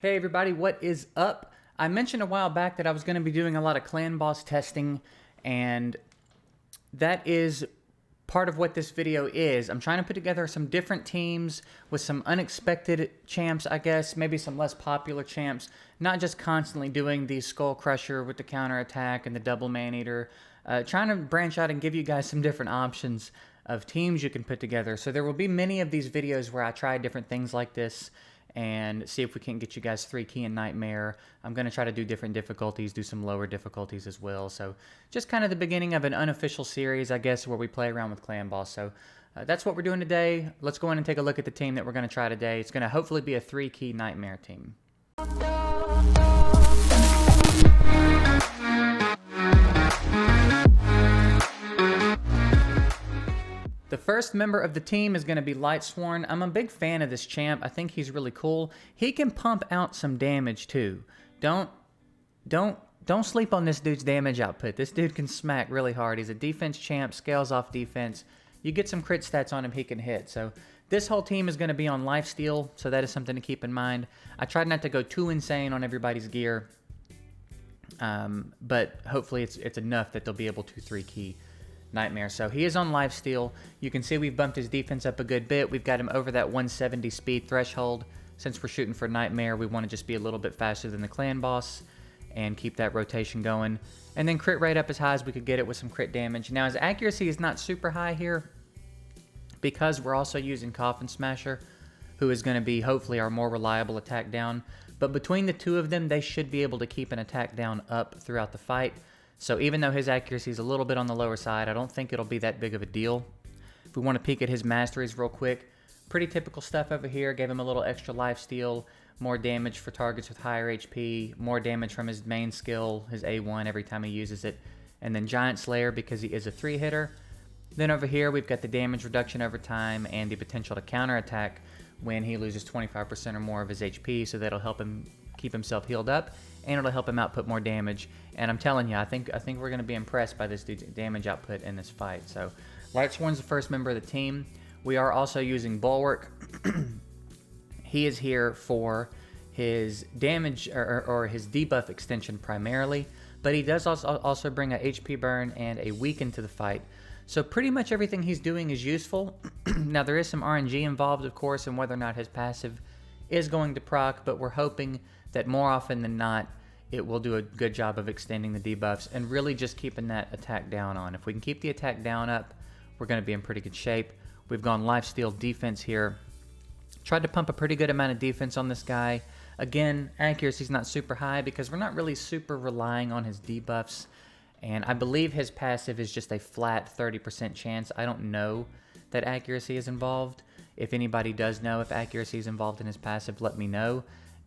Hey everybody, what is up? I mentioned a while back that I was going to be doing a lot of clan boss testing, and that is part of what this video is. I'm trying to put together some different teams with some unexpected champs, I guess, maybe some less popular champs, not just constantly doing the Skull Crusher with the counter attack and the double man-eater. Trying to branch out and give you guys some different options of teams you can put together. So there will be many of these videos where I try different things like this and see if we can get you guys 3 key in Nightmare. I'm going to try to do different difficulties, do some lower difficulties as well. So just kind of the beginning of an unofficial series, I guess, where we play around with Clan Boss. So that's what we're doing today. Let's go in and take a look at the team that we're going to try today. It's going to hopefully be a 3 key Nightmare team. The first member of the team is going to be Lightsworn. I'm a big fan of this champ. I think he's really cool. He can pump out some damage too. Don't sleep on this dude's damage output. This dude can smack really hard. He's a defense champ, scales off defense. You get some crit stats on him, he can hit. So this whole team is going to be on lifesteal, so that is something to keep in mind. I tried not to go too insane on everybody's gear, but hopefully it's enough that they'll be able to 3 key Nightmare. So he is on lifesteal. You can see we've bumped his defense up a good bit. We've got him over that 170 speed threshold. Since we're shooting for Nightmare, we want to just be a little bit faster than the clan boss and keep that rotation going. And then crit rate up as high as we could get it with some crit damage. Now his accuracy is not super high here because we're also using Coffin Smasher, who is going to be hopefully our more reliable attack down. But between the two of them, they should be able to keep an attack down up throughout the fight. So even though his accuracy is a little bit on the lower side, I don't think it'll be that big of a deal. If we want to peek at his masteries real quick, pretty typical stuff over here. Gave him a little extra lifesteal, more damage for targets with higher HP, more damage from his main skill, his A1 every time he uses it, and then Giant Slayer because he is a 3-hitter. Then over here we've got the damage reduction over time and the potential to counterattack when he loses 25% or more of his HP, so that'll help him keep himself healed up, and it'll help him output more damage. And I'm telling you, I think we're going to be impressed by this dude's damage output in this fight. So Lightsworn's the first member of the team. We are also using Bulwark. He is here for his damage or his debuff extension primarily, but he does also bring a HP burn and a weaken to the fight. So pretty much everything he's doing is useful. Now there is some RNG involved, of course, in whether or not his passive is going to proc, but we're hoping that more often than not, it will do a good job of extending the debuffs and really just keeping that attack down on. If we can keep the attack down up, we're going to be in pretty good shape. We've gone lifesteal defense here. Tried to pump a pretty good amount of defense on this guy. Again, accuracy's not super high because we're not really super relying on his debuffs. And I believe his passive is just a flat 30% chance. I don't know that accuracy is involved. If anybody does know if accuracy is involved in his passive, let me know.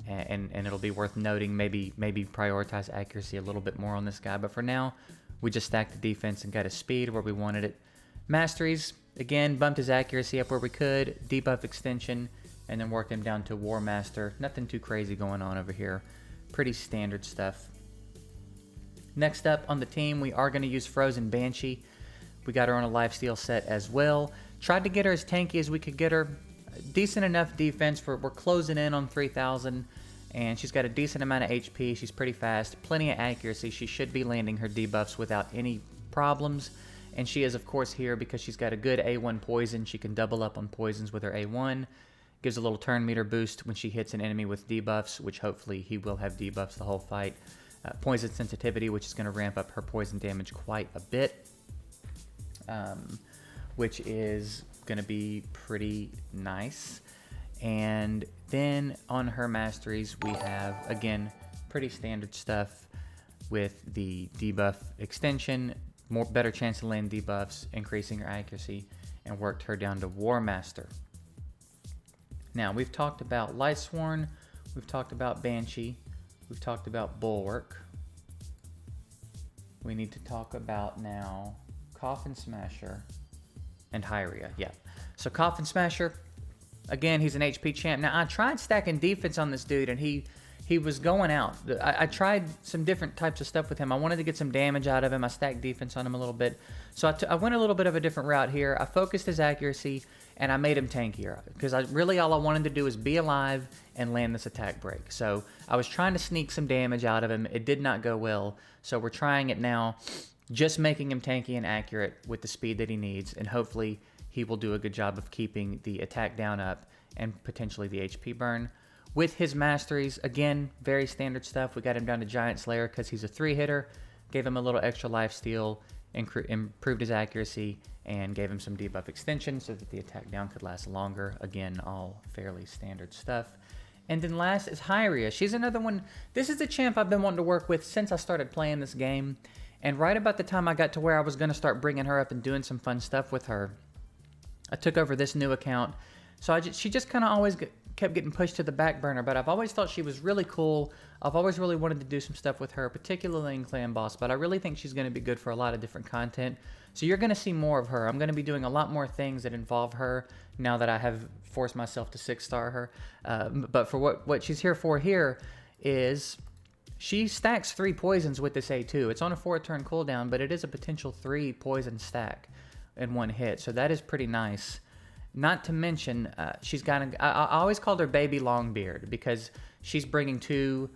And it'll be worth noting, maybe prioritize accuracy a little bit more on this guy. But for now, we just stacked the defense and got his speed where we wanted it. Masteries, again, bumped his accuracy up where we could, debuff extension, and then worked him down to War Master. Nothing too crazy going on over here. Pretty standard stuff. Next up on the team, we are going to use Frozen Banshee. We got her on a lifesteal set as well. Tried to get her as tanky as we could get her. Decent enough defense. We're closing in on 3,000, and she's got a decent amount of HP. She's pretty fast, plenty of accuracy. She should be landing her debuffs without any problems, and she is of course here because she's got a good A1 poison. She can double up on poisons with her A1. Gives a little turn meter boost when she hits an enemy with debuffs, which hopefully he will have debuffs the whole fight. Poison sensitivity, which is going to ramp up her poison damage quite a bit, which is going to be pretty nice. And then on her masteries we have, again, pretty standard stuff with the debuff extension, better chance to land debuffs, increasing her accuracy, and worked her down to War Master. Now we've talked about Lightsworn, we've talked about Banshee, we've talked about Bulwark. We need to talk about now Coffin Smasher and Hyria. Yeah. So Coffin Smasher, again, he's an HP champ. Now I tried stacking defense on this dude and he was going out. I tried some different types of stuff with him. I wanted to get some damage out of him. I stacked defense on him a little bit. So I went a little bit of a different route here. I focused his accuracy and I made him tankier because really all I wanted to do was be alive and land this attack break. So I was trying to sneak some damage out of him. It did not go well, so we're trying it now, just making him tanky and accurate with the speed that he needs, and hopefully he will do a good job of keeping the attack down up and potentially the HP burn. With his masteries, again, very standard stuff. We got him down to Giant Slayer because he's a 3-hitter, gave him a little extra lifesteal, improved his accuracy, and gave him some debuff extension so that the attack down could last longer. Again, all fairly standard stuff. And then last is Hyria. She's another one. This is the champ I've been wanting to work with since I started playing this game. And right about the time I got to where I was going to start bringing her up and doing some fun stuff with her, I took over this new account. So she just kind of always kept getting pushed to the back burner, but I've always thought she was really cool. I've always really wanted to do some stuff with her, particularly in Clan Boss, but I really think she's going to be good for a lot of different content. So you're going to see more of her. I'm going to be doing a lot more things that involve her now that I have forced myself to 6-star her. But for what she's here for here is she stacks 3 poisons with this A2. It's on a 4-turn cooldown, but it is a potential 3 poison stack in one hit. So that is pretty nice. Not to mention, she's got I always called her Baby Longbeard because she's bringing 2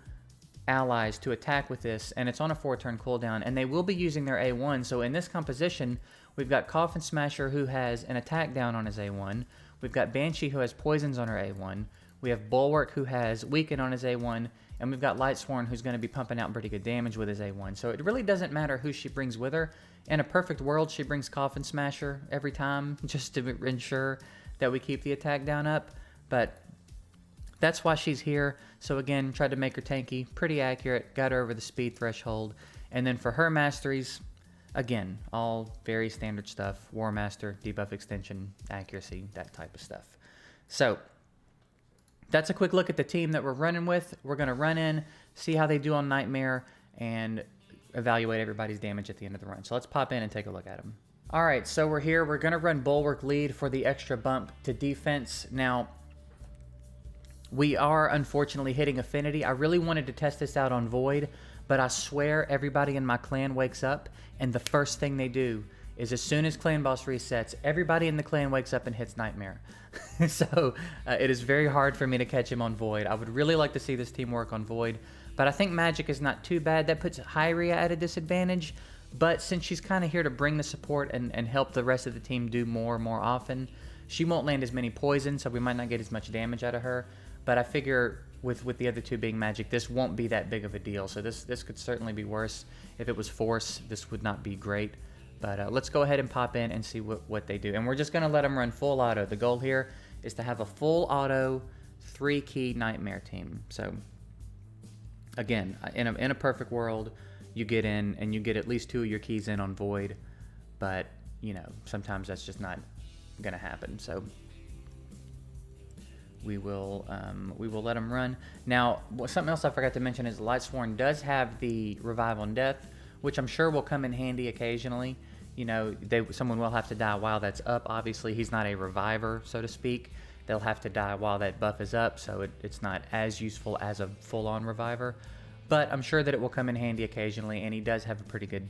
allies to attack with this, and it's on a 4-turn cooldown, and they will be using their A1. So in this composition, we've got Coffin Smasher, who has an attack down on his A1. We've got Banshee, who has poisons on her A1. We have Bulwark, who has weaken on his A1, and we've got Lightsworn, who's going to be pumping out pretty good damage with his A1. So it really doesn't matter who she brings with her. In a perfect world, she brings Coffin Smasher every time, just to ensure that we keep the attack down up. But that's why she's here. So again, tried to make her tanky, pretty accurate, got her over the speed threshold. And then for her masteries, again, all very standard stuff. War Master, debuff extension, accuracy, that type of stuff. So that's a quick look at the team that we're running with. We're going to run in, see how they do on Nightmare, and evaluate everybody's damage at the end of the run. So let's pop in and take a look at them. All right, so we're here. We're going to run Bulwark lead for the extra bump to defense. Now, we are unfortunately hitting Affinity. I really wanted to test this out on Void, but I swear everybody in my clan wakes up, and the first thing they do is as soon as Clan Boss resets, everybody in the clan wakes up and hits Nightmare. So it is very hard for me to catch him on Void. I would really like to see this team work on Void, but I think Magic is not too bad. That puts Hyria at a disadvantage, but since she's kind of here to bring the support and help the rest of the team do more often, she won't land as many poisons, so we might not get as much damage out of her. But I figure with the other 2 being Magic, this won't be that big of a deal. So this could certainly be worse. If it was Force, this would not be great. But let's go ahead and pop in and see what they do. And we're just going to let them run full auto. The goal here is to have a full auto 3-key Nightmare team. So again, in a perfect world, you get in and you get at least 2 of your keys in on Void. But, you know, sometimes that's just not going to happen. So we will let them run. Now, something else I forgot to mention is Lightsworn does have the Revive on Death, which I'm sure will come in handy occasionally. You know, someone will have to die while that's up. Obviously, he's not a reviver, so to speak. They'll have to die while that buff is up, so it's not as useful as a full-on reviver. But I'm sure that it will come in handy occasionally, and he does have a pretty good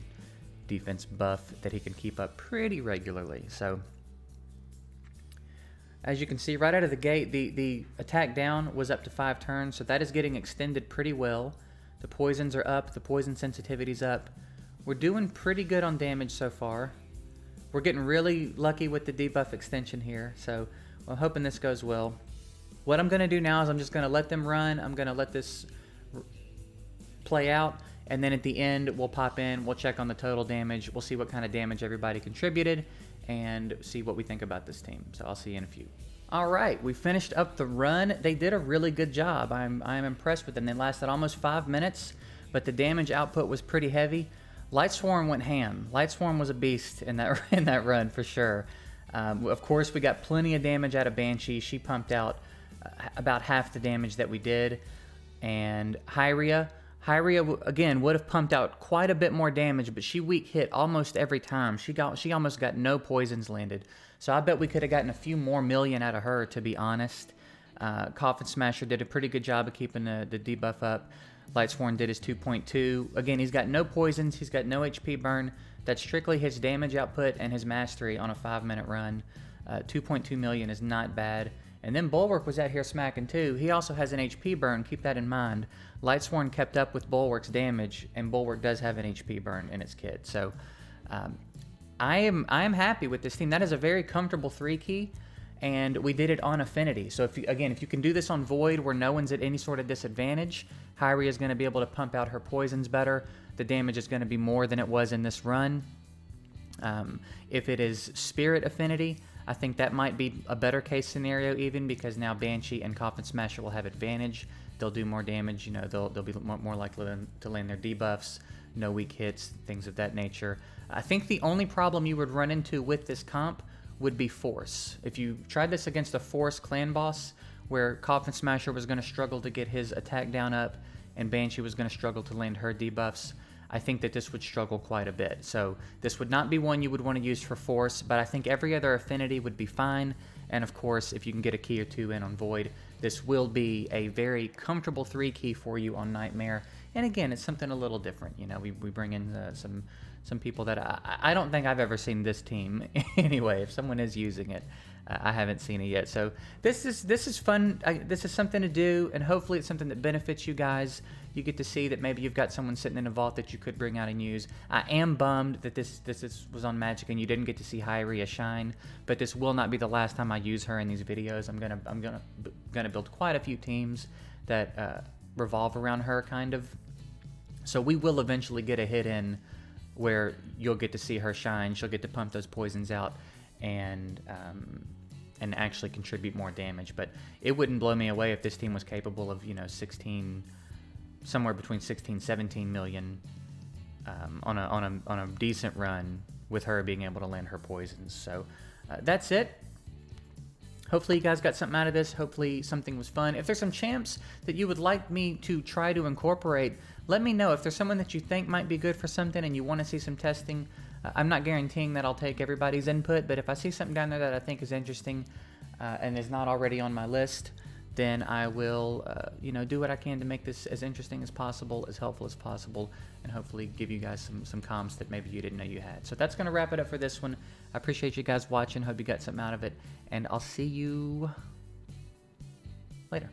defense buff that he can keep up pretty regularly. So as you can see right out of the gate, the attack down was up to 5 turns, so that is getting extended pretty well. The poisons are up, the poison sensitivity's up. We're doing pretty good on damage so far. We're getting really lucky with the debuff extension here, so I'm hoping this goes well. What I'm going to do now is I'm just going to let them run. I'm going to let this play out, and then at the end we'll pop in, we'll check on the total damage, we'll see what kind of damage everybody contributed, and see what we think about this team. So I'll see you in a few. All right, we finished up the run. They did a really good job. I'm impressed with them. They lasted almost 5 minutes, but the damage output was pretty heavy. Lightsworn went ham. Lightsworn was a beast in that run for sure. Of course, we got plenty of damage out of Banshee. She pumped out about half the damage that we did. And Hyria, again, would have pumped out quite a bit more damage, but she weak hit almost every time. She almost got no poisons landed. So I bet we could have gotten a few more million out of her, to be honest. Coffin Smasher did a pretty good job of keeping the debuff up. Lightsworn did his 2.2. Again, he's got no poisons. He's got no HP burn. That's strictly his damage output and his mastery on a 5-minute run. 2.2 million is not bad. And then Bulwark was out here smacking too. He also has an HP burn, keep that in mind. Lightsworn kept up with Bulwark's damage, and Bulwark does have an HP burn in its kit. So I am happy with this team. That is a very comfortable 3-key, and we did it on Affinity. So if you can do this on Void where no one's at any sort of disadvantage, Hyria is going to be able to pump out her poisons better. The damage is going to be more than it was in this run. If it is Spirit Affinity, I think that might be a better case scenario even, because now Banshee and Coffin Smasher will have advantage. They'll do more damage, you know, they'll be more likely to land their debuffs, no weak hits, things of that nature. I think the only problem you would run into with this comp would be Force. If you tried this against a Force clan boss, where Coffin Smasher was going to struggle to get his attack down up, and Banshee was going to struggle to land her debuffs, I think that this would struggle quite a bit. So this would not be one you would want to use for Force, but I think every other affinity would be fine. And of course, if you can get a key or two in on Void, this will be a very comfortable 3-key for you on Nightmare. And again, it's something a little different. You know, we bring in some people that I don't think I've ever seen this team anyway. If someone is using it, I haven't seen it yet. So this is fun. This is something to do, and hopefully it's something that benefits you guys. You get to see that maybe you've got someone sitting in a vault that you could bring out and use. I am bummed that this was on Magic and you didn't get to see Hyria shine, but this will not be the last time I use her in these videos. I'm gonna build quite a few teams that revolve around her, kind of. So we will eventually get a hit in where you'll get to see her shine. She'll get to pump those poisons out and actually contribute more damage. But it wouldn't blow me away if this team was capable of, you know, 16, somewhere between 16, 17 million on a decent run with her being able to land her poisons. So that's it. Hopefully you guys got something out of this. Hopefully something was fun. If there's some champs that you would like me to try to incorporate, let me know. If there's someone that you think might be good for something and you want to see some testing, I'm not guaranteeing that I'll take everybody's input, but if I see something down there that I think is interesting and is not already on my list, then I will you know, do what I can to make this as interesting as possible, as helpful as possible, and hopefully give you guys some comms that maybe you didn't know you had. So that's going to wrap it up for this one. I appreciate you guys watching. Hope you got something out of it, and I'll see you later.